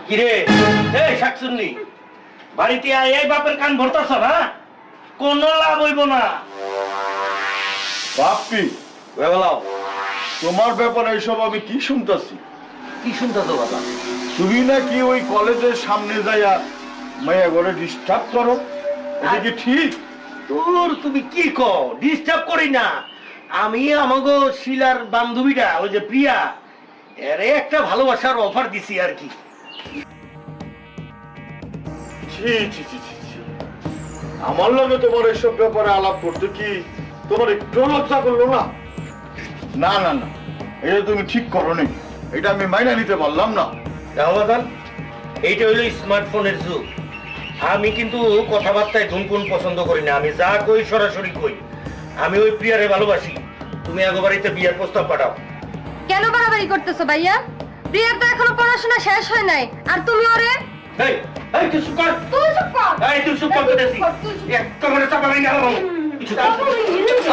কিরে এই শাকসুন্নি বাড়িতে আয় এই বাপের কান ভরতাছ না কোনো লাভ হইব না বাপি বেলাও তোমার ব্যাপারে এইসব আমি কি শুনতাছি? কি শুনতাছ বাবা? তুমি নাকি ওই কলেজের সামনে যাইয়া মাইয়া ঘরে ডিস্টার্ব করো, এটা কি ঠিক? তোর তুমি কি কও? ডিস্টার্ব করি না আমি। আমাগো শিলার বান্ধবীটা ওই যে প্রিয়া, এরে একটা ভালোবাসার অফার দিছি আর কি। ছি ছি ছি ছি ছি। আমার লগে তোমার এসব ব্যাপারে আলাপ করতে কি তোমার একটু লজ্জা করলো না? না না না, এটা তুমি ঠিক করো নি, এটা আমি মাইনা নিতে পারলাম না। দেখো বাদান, এইটা হইলো স্মার্টফোনের যুগ। আমি কিন্তু কথাবার্তায় ধুমকুন পছন্দ করি না, আমি যা কই সরাসরি কই। আমি ওই প্রিয়ারে ভালোবাসি। তুমি আগে বাড়িতে বিয়ের প্রস্তাব পাঠাও। কেন বাড়াবাড়ি করতেছো ভাইয়া? প্রিয়ার তো এখনো পড়াশোনা শেষ হয় নাই, আর তুমি ওরে এই এই তুই চুপ কর। তুই চুপ কর। এই তুই চুপ কর, তুই চুপ কর, তুই চুপ কর। একটা করে চাপা ভেঙে গেল। কিছু চাপা ভেঙে গেল।